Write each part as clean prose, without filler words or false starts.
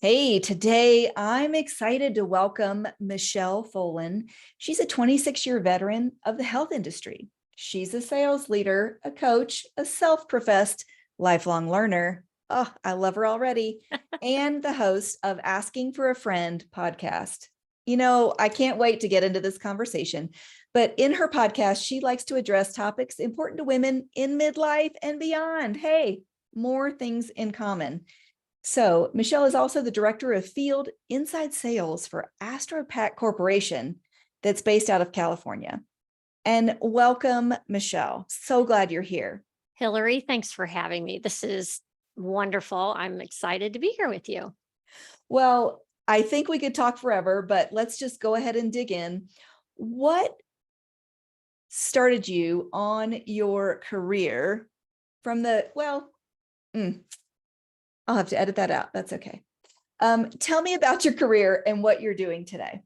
Hey, today I'm excited to welcome Michele Folan. She's a 26-year veteran of the health industry. She's a sales leader, a coach, a self-professed lifelong learner. Oh, I love her already. And the host of Asking for a Friend podcast. I can't wait to get into this conversation. But in her podcast, she likes to address topics important to women in midlife and beyond. Hey, more things in common. So Michele is also the director of field inside sales for Astro Pak Corporation that's based out of California. And welcome, Michele. So glad you're here. Hillary, thanks for having me. This is wonderful. I'm excited to be here with you. Well, I think we could talk forever, but let's just go ahead and dig in. What started you on your career from I'll have to edit that out. That's okay. Tell me about your career and what you're doing today.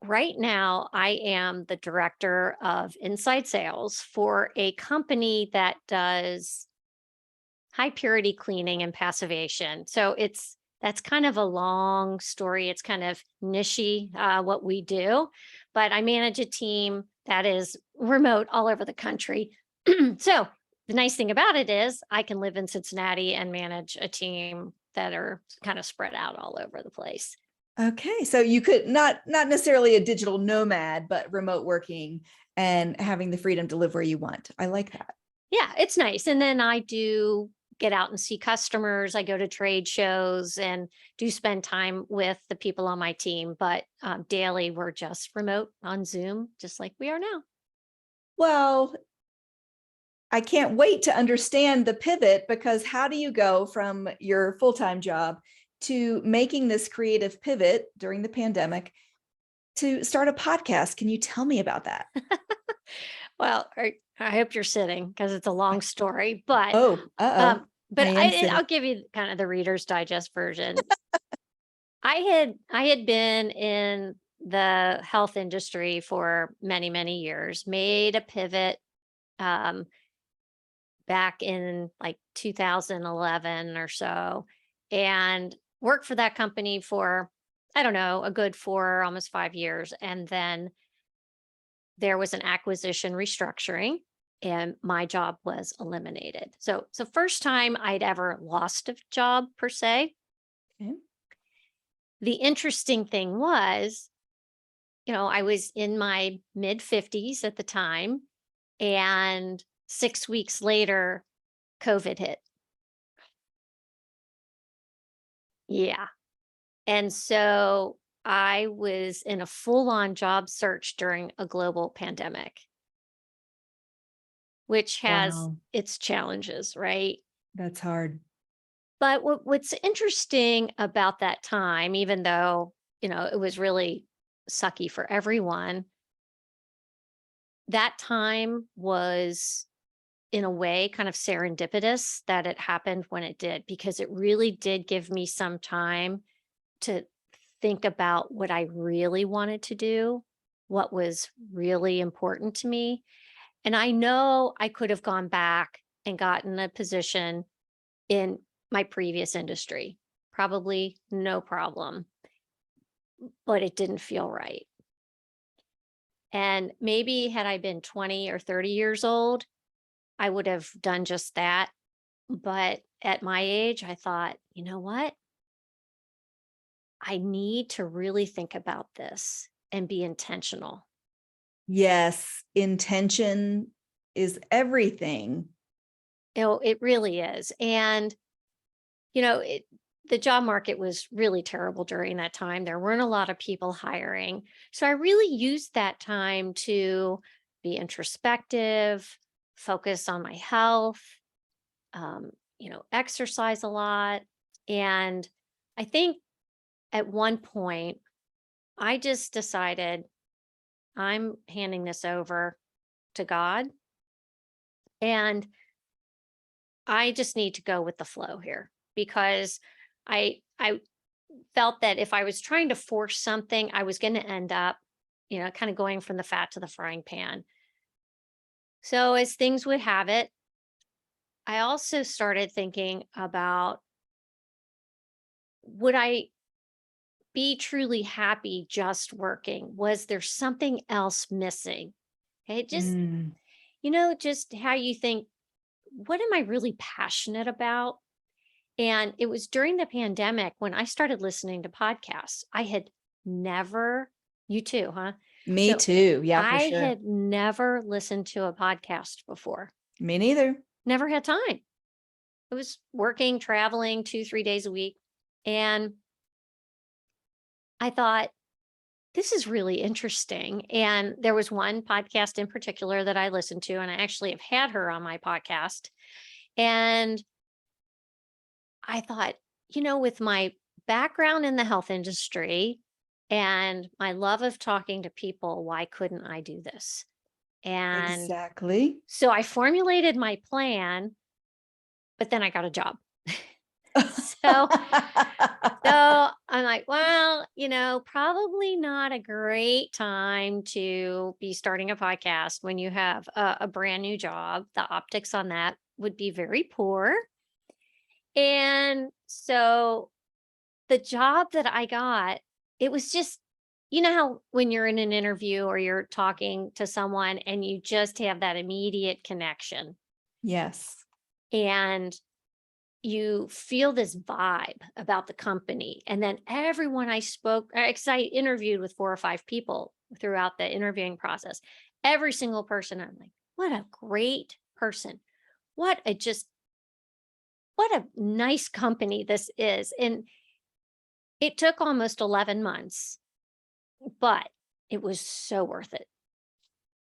Right now, I am the director of inside sales for a company that does high purity cleaning and passivation. So that's kind of a long story. It's kind of nichey what we do, but I manage a team that is remote all over the country. So the nice thing about it is I can live in Cincinnati and manage a team that are kind of spread out all over the place. Okay, so you could not necessarily a digital nomad, but remote working and having the freedom to live where you want. I like that. Yeah, it's nice. And then I do get out and see customers. I go to trade shows and do spend time with the people on my team. But daily, we're just remote on Zoom, just like we are now. Well, I can't wait to understand the pivot, because how do you go from your full-time job to making this creative pivot during the pandemic to start a podcast? Can you tell me about that? Well, I hope you're sitting because it's a long story. But Oh, uh-oh. I am sitting. I'll give you kind of the Reader's Digest version. I had been in the health industry for many, many years, made a pivot um, back in like 2011 or so, and worked for that company for, I don't know, a good 4, almost 5 years. And then there was an acquisition restructuring and my job was eliminated. So first time I'd ever lost a job per se. Okay. The interesting thing was, I was in my mid 50s at the time, and 6 weeks later, COVID hit. Yeah. And so I was in a full on job search during a global pandemic, which has Wow, its challenges, right? that's hard. But what's interesting about that time, even though, it was really sucky for everyone, that time was in a way kind of serendipitous that it happened when it did, because it really did give me some time to think about what I really wanted to do, what was really important to me. And I know I could have gone back and gotten a position in my previous industry, probably no problem, but it didn't feel right. And maybe had I been 20 or 30 years old, I would have done just that. But at my age, I thought, you know what? I need to really think about this and be intentional. Yes, intention is everything. It really is. And, the job market was really terrible during that time. There weren't a lot of people hiring. So I really used that time to be introspective, focus on my health, exercise a lot. And I think at one point, I just decided I'm handing this over to God, and I just need to go with the flow here, because I felt that if I was trying to force something, I was going to end up, kind of going from the fat to the frying pan. So as things would have it, I also started thinking about would I be truly happy just working? Was there something else missing? Okay, just, Mm, just how you think, what am I really passionate about? And it was during the pandemic when I started listening to podcasts. I had never, you too, huh? me So too. Yeah, for I sure. had never listened to a podcast before, Me neither. never had time. I was working, traveling 2, 3 days a week. And I thought, this is really interesting. And there was one podcast in particular that I listened to, and I actually have had her on my podcast. And I thought, with my background in the health industry and my love of talking to people, why couldn't I do this? And Exactly. so I formulated my plan, but then I got a job. So I'm like, well, probably not a great time to be starting a podcast when you have a brand new job. The optics on that would be very poor. And so the job that I got, it was just, how when you're in an interview or you're talking to someone and you just have that immediate connection Yes. and you feel this vibe about the company. And then everyone I spoke, because I interviewed with 4 or 5 people throughout the interviewing process, every single person, I'm like, what a great person. What a just, what a nice company this is. And it took almost 11 months, but it was so worth it.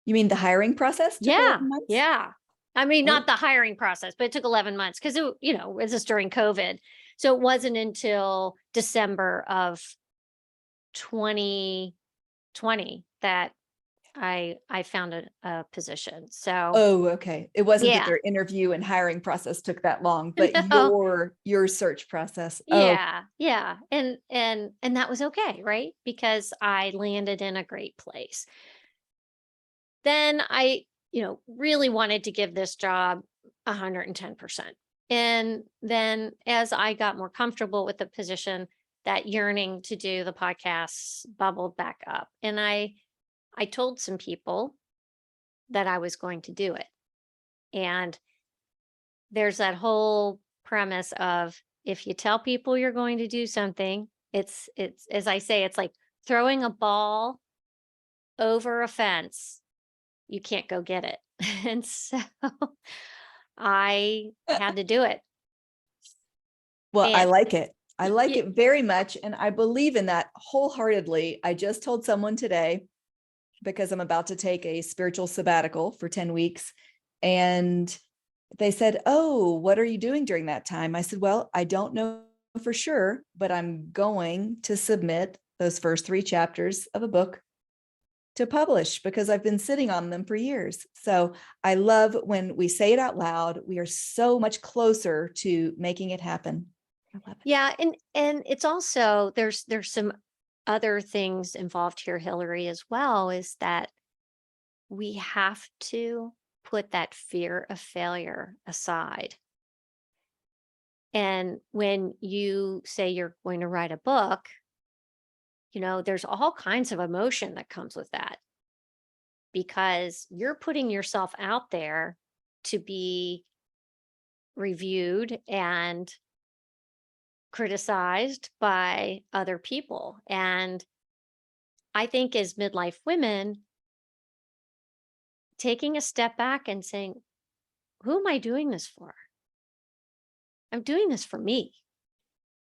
You mean the hiring process took Yeah. 11 months? Yeah. I mean, Oh, not the hiring process, but it took 11 months because it was just during COVID. So it wasn't until December of 2020 that I found a position. So oh, okay. It wasn't that yeah. their interview and hiring process took that long, but No. your search process. Oh, Yeah. Yeah. And that was okay, right? Because I landed in a great place. Then I, really wanted to give this job 110%. And then as I got more comfortable with the position, that yearning to do the podcasts bubbled back up. And I told some people that I was going to do it. And there's that whole premise of, if you tell people you're going to do something, it's as I say, it's like throwing a ball over a fence. You can't go get it. And so I had to do it. well, I And like it. I like y it very much. And I believe in that wholeheartedly. I just told someone today because I'm about to take a spiritual sabbatical for 10 weeks. And they said, oh, what are you doing during that time? I said, well, I don't know for sure, but I'm going to submit those first 3 chapters of a book to publish because I've been sitting on them for years. So I love when we say it out loud. We are so much closer to making it happen. I love it. yeah, and it's also there's some other things involved here, Hillary, as well, is that we have to put that fear of failure aside. And when you say you're going to write a book, there's all kinds of emotion that comes with that because you're putting yourself out there to be reviewed and criticized by other people. And I think as midlife women, taking a step back and saying, who am I doing this for? I'm doing this for me,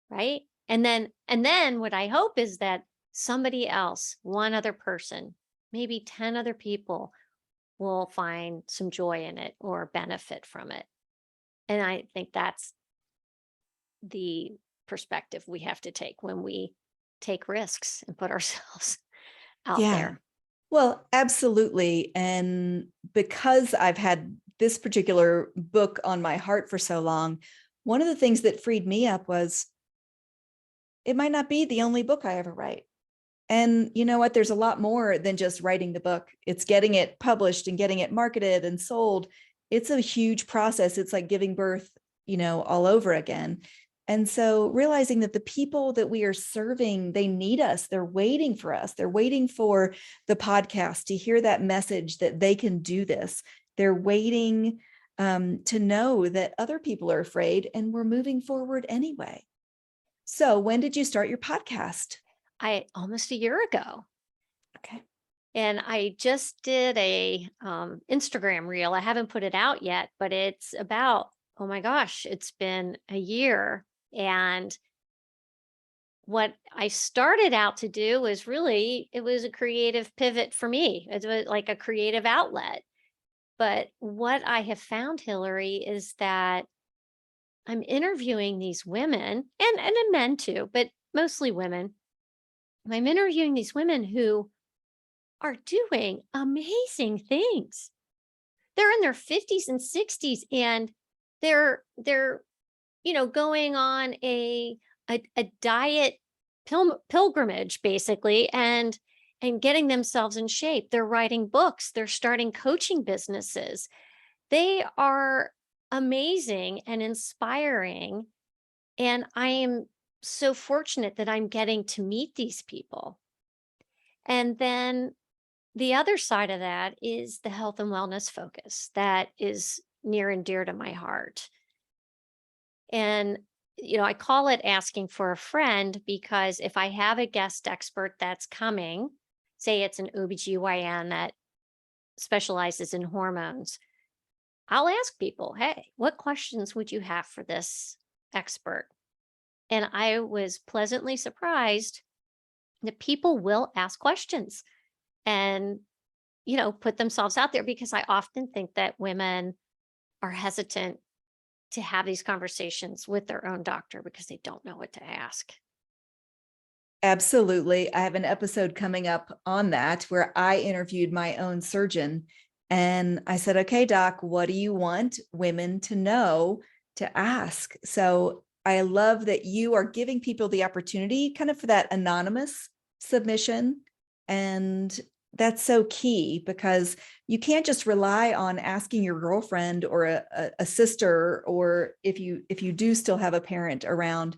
right? And then what I hope is that somebody else, one other person, maybe 10 other people will find some joy in it or benefit from it. And I think that's the perspective we have to take when we take risks and put ourselves out Yeah. there. Well, absolutely. And because I've had this particular book on my heart for so long, one of the things that freed me up was it might not be the only book I ever write. And you know what? There's a lot more than just writing the book. It's getting it published and getting it marketed and sold. It's a huge process. It's like giving birth, all over again. And so realizing that the people that we are serving, they need us, they're waiting for us. They're waiting for the podcast to hear that message that they can do this. They're waiting to know that other people are afraid and we're moving forward anyway. So when did you start your podcast? Almost a year ago. Okay. And I just did a Instagram reel. I haven't put it out yet, but it's about, oh my gosh, it's been a year. And what I started out to do was really, it was a creative pivot for me. It was like a creative outlet. But what I have found, Hillary, is that I'm interviewing these women and men too, but mostly women. I'm interviewing these women who are doing amazing things. They're in their 50s and 60s and they're going on a diet pilgrimage basically and getting themselves in shape. They're writing books, they're starting coaching businesses. They are amazing and inspiring, and I am so fortunate that I'm getting to meet these people. And then the other side of that is the health and wellness focus that is near and dear to my heart. And, I call it asking for a friend because if I have a guest expert that's coming, say it's an OBGYN that specializes in hormones, I'll ask people, hey, what questions would you have for this expert? And I was pleasantly surprised that people will ask questions and put themselves out there, because I often think that women are hesitant to have these conversations with their own doctor because they don't know what to ask. Absolutely. I have an episode coming up on that where I interviewed my own surgeon and I said, okay, doc, what do you want women to know to ask? So I love that you are giving people the opportunity kind of for that anonymous submission. And that's so key because you can't just rely on asking your girlfriend or a sister, or if you do still have a parent around.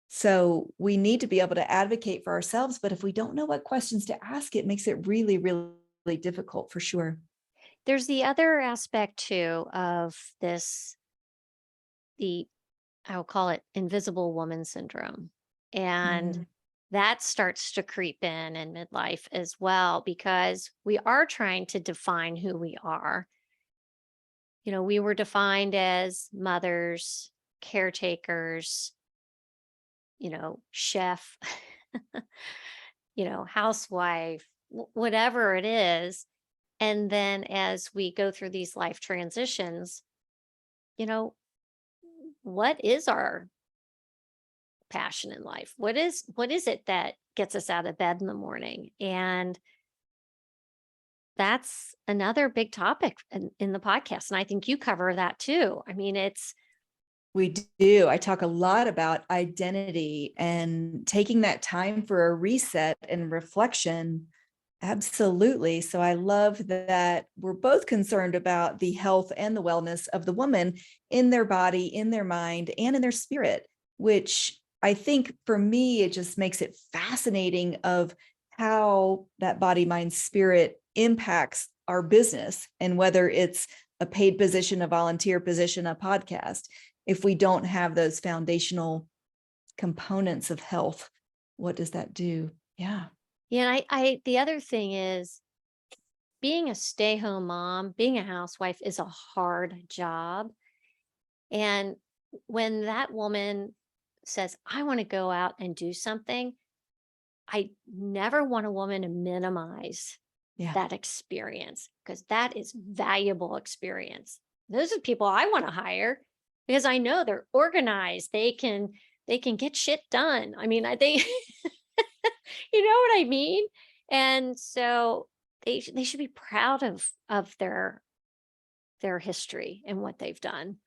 So we need to be able to advocate for ourselves, but if we don't know what questions to ask, it makes it really, really difficult for sure. There's the other aspect too of this, I'll call it invisible woman syndrome. And Mm. that starts to creep in midlife as well, because we are trying to define who we are. We were defined as mothers, caretakers, chef, housewife, whatever it is. And then as we go through these life transitions, you know, what is our passion in life? What is it that gets us out of bed in the morning? And that's another big topic in the podcast. And I think you cover that too. I mean, We do. I talk a lot about identity and taking that time for a reset and reflection. Absolutely. So I love that we're both concerned about the health and the wellness of the woman in their body, in their mind, and in their spirit, which I think for me, it just makes it fascinating of how that body, mind, spirit impacts our business, and whether it's a paid position, a volunteer position, a podcast. If we don't have those foundational components of health, what does that do? Yeah. yeah. I the other thing is, being a stay-home mom, being a housewife is a hard job. And when that woman says, I want to go out and do something, I never want a woman to minimize Yeah. that experience, because that is valuable experience. Those are people I want to hire because I know they're organized. They can get shit done. I mean, they you know what I mean? And so they should be proud of their history and what they've done.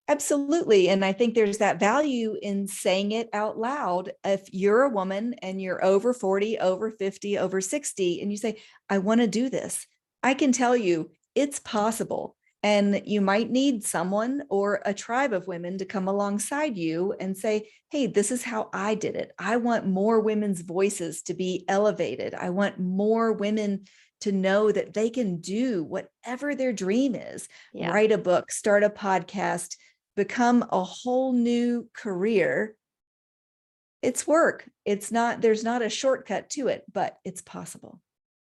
Absolutely. And I think there's that value in saying it out loud. If you're a woman and you're over 40, over 50, over 60, and you say, I want to do this, I can tell you it's possible. And you might need someone or a tribe of women to come alongside you and say, hey, this is how I did it. I want more women's voices to be elevated. I want more women to know that they can do whatever their dream is. Yeah. Write a book, start a podcast, become a whole new career. It's work. There's not a shortcut to it, but it's possible.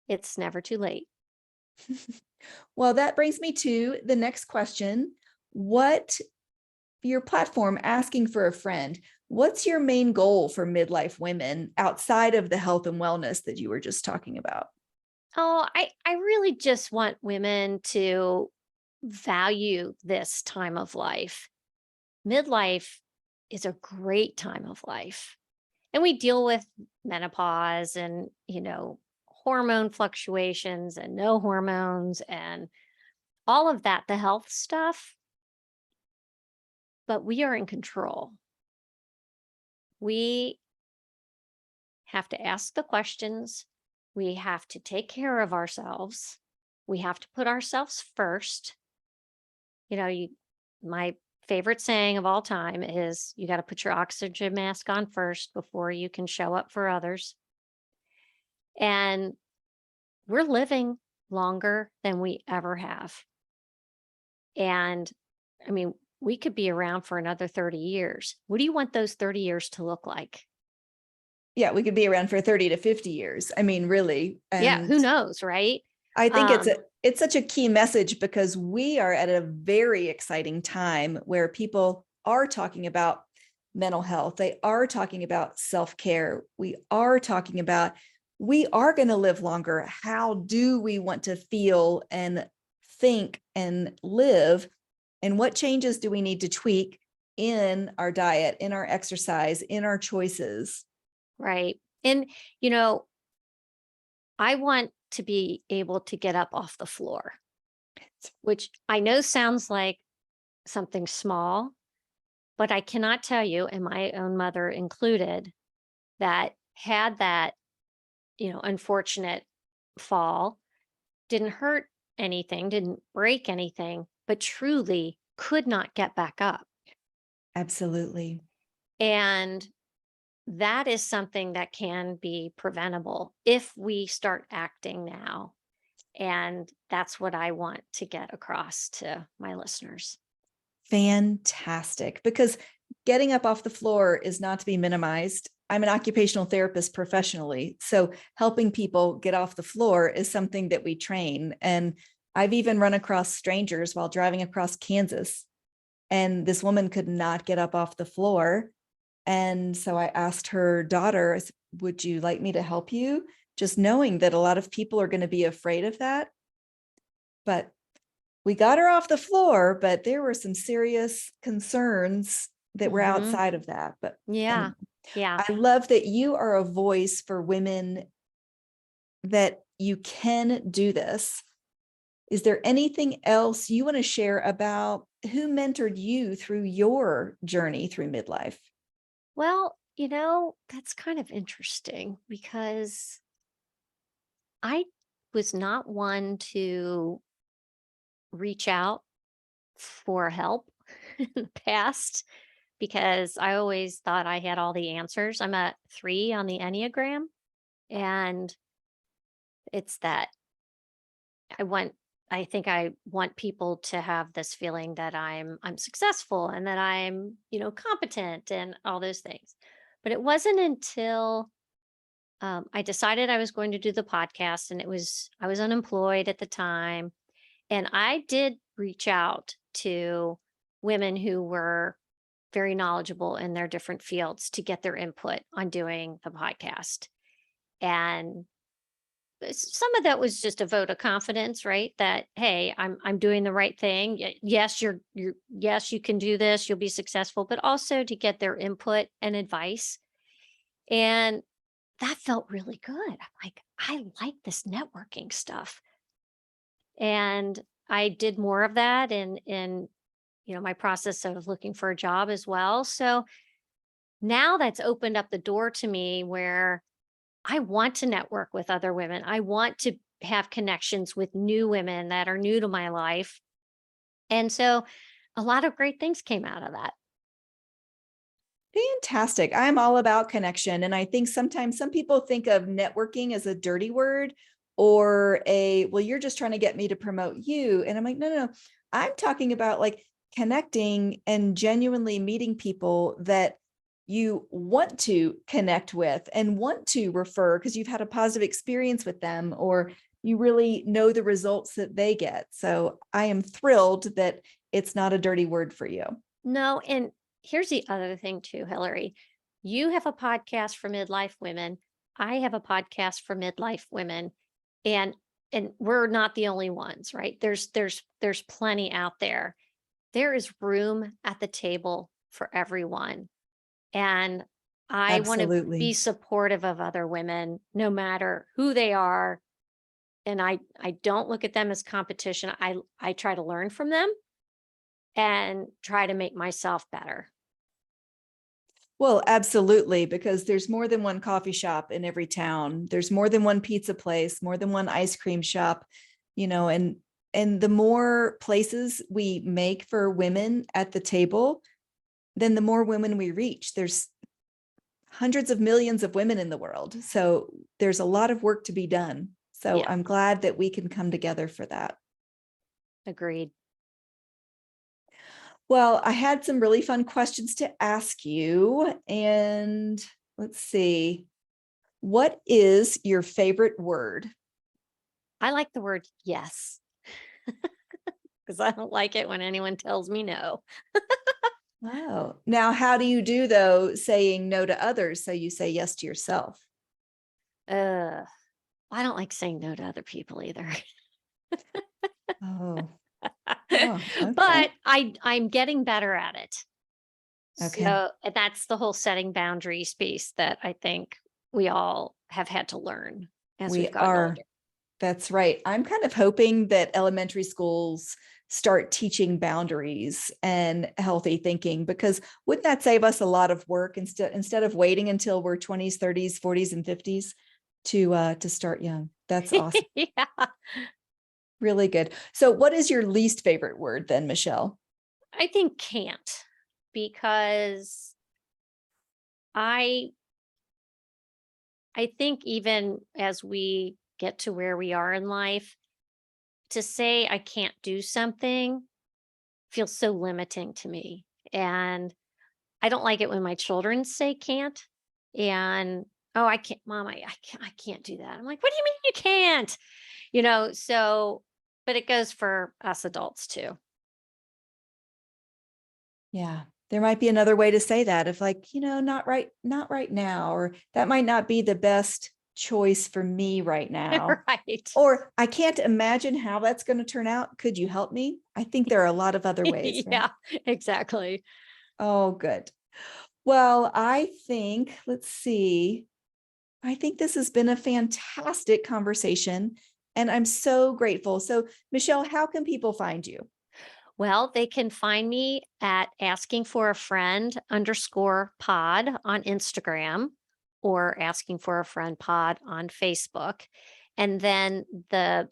It's never too late. Well, that brings me to the next question. What your platform, asking for a friend, what's your main goal for midlife women outside of the health and wellness that you were just talking about? Oh, I really just want women to value this time of life. Midlife is a great time of life. And we deal with menopause and, hormone fluctuations and no hormones and all of that, the health stuff, but we are in control. We have to ask the questions. We have to take care of ourselves. We have to put ourselves first. My favorite saying of all time is you got to put your oxygen mask on first before you can show up for others. And we're living longer than we ever have. And I mean, we could be around for another 30 years. What do you want those 30 years to look like? Yeah, we could be around for 30 to 50 years. I mean, really. Yeah, And who knows, right? I think it's such a key message because we are at a very exciting time where people are talking about mental health. They are talking about self-care. We are talking about we are going to live longer. How do we want to feel and think and live? And what changes do we need to tweak in our diet, in our exercise, in our choices? Right. And, I want to be able to get up off the floor, which I know sounds like something small, but I cannot tell you, and my own mother included, that had that, unfortunate fall, didn't hurt anything, didn't break anything, but truly could not get back up. Absolutely. And that is something that can be preventable if we start acting now. And that's what I want to get across to my listeners. Fantastic. Because getting up off the floor is not to be minimized. I'm an occupational therapist professionally. So helping people get off the floor is something that we train. And I've even run across strangers while driving across Kansas. And this woman could not get up off the floor. And so I asked her daughter, I said, would you like me to help you? Just knowing that a lot of people are going to be afraid of that. But we got her off the floor, but there were some serious concerns that were Mhm. outside of that. But Yeah. anyway, Yeah. I love that you are a voice for women, that you can do this. Is there anything else you want to share about who mentored you through your journey through midlife? Well, that's kind of interesting because I was not one to reach out for help in the past because I always thought I had all the answers. I'm a 3 on the Enneagram, and it's that I think I want people to have this feeling that I'm successful and that I'm, competent and all those things. But it wasn't until I decided I was going to do the podcast, and I was unemployed at the time, and I did reach out to women who were very knowledgeable in their different fields to get their input on doing the podcast. And some of that was just a vote of confidence, right? That, hey, I'm doing the right thing. Yes, yes, you can do this, you'll be successful, but also to get their input and advice. And that felt really good. I'm like, I like this networking stuff. And I did more of that in my process of looking for a job as well. So now that's opened up the door to me where I want to network with other women. I want to have connections with new women that are new to my life And so a lot of great things came out of that. Fantastic. I'm all about connection. And I think sometimes some people think of networking as a dirty word or well, you're just trying to get me to promote you. And I'm like, no. I'm talking about like connecting and genuinely meeting people that you want to connect with and want to refer because you've had a positive experience with them or you really know the results that they get. So I am thrilled that it's not a dirty word for you. No, and here's the other thing too, Hillary. You have a podcast for midlife women. I have a podcast for midlife women. And we're not the only ones, right? There's plenty out there. There is room at the table for everyone. And I want to be Absolutely. supportive of other women, no matter who they are. And I don't look at them as competition. I try to learn from them and try to make myself better. Well, absolutely, because there's more than one coffee shop in every town. There's more than one pizza place, more than one ice cream shop, and the more places we make for women at the table, then the more women we reach. There's hundreds of millions of women in the world. So there's a lot of work to be done. So Yeah, I'm glad that we can come together for that. agreed. Well, I had some really fun questions to ask you. And let's see. What is your favorite word? I like the word yes because I don't like it when anyone tells me no. Oh, now how do you do though, saying no to others? So you say yes to yourself. Uh, I don't like saying no to other people either. Oh, oh, okay. But I'm getting better at it. Okay. So and that's the whole setting boundaries piece that I think we all have had to learn as We we've gotten are. older. That's right. I'm kind of hoping that elementary schools start teaching boundaries and healthy thinking because wouldn't that save us a lot of work instead of waiting until we're 20s, 30s, 40s, and 50s to start young. That's awesome. Yeah. Really good. So what is your least favorite word then, Michelle? I think can't because I I think even as we get to where we are in life, to say I can't do something feels so limiting to me. And I don't like it when my children say can't. And oh, I can't, mom, I can't do that. I'm like, what do you mean you can't? So but it goes for us adults too. Yeah. There might be another way to say that if like, not right now, or that might not be the best choice for me right now. Right. Or I can't imagine how that's going to turn out. Could you help me? I think there are a lot of other ways, right? Yeah, exactly. Oh, good. Well, let's see. I think this has been a fantastic conversation and I'm so grateful. So, Michelle, how can people find you? Well, they can find me at asking for a friend underscore pod on Instagram or asking for a friend pod on Facebook. And then the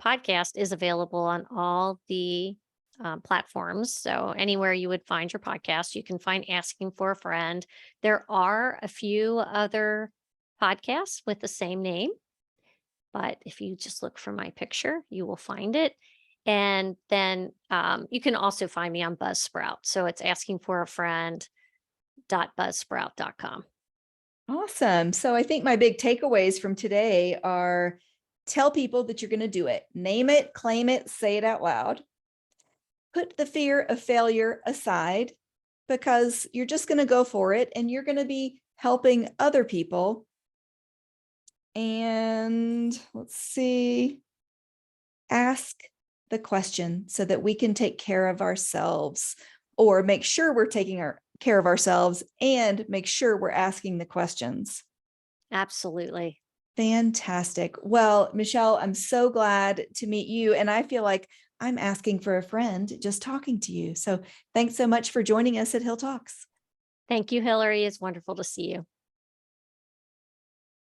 podcast is available on all the platforms. So anywhere you would find your podcast, you can find Asking for a Friend. There are a few other podcasts with the same name, but if you just look for my picture, you will find it. And then you can also find me on Buzzsprout. So it's asking for a friend buzzsprout.com. Awesome. So, I think my big takeaways from today are tell people that you're going to do it, name it, claim it, say it out loud, put the fear of failure aside because you're just going to go for it and you're going to be helping other people. And let's see, ask the question so that we can take care of ourselves or make sure we're taking care of ourselves and make sure we're asking the questions. Absolutely. Fantastic. Well, Michelle, I'm so glad to meet you. And I feel like I'm asking for a friend just talking to you. So thanks so much for joining us at HillTalks. Thank you, Hillary. It's wonderful to see you.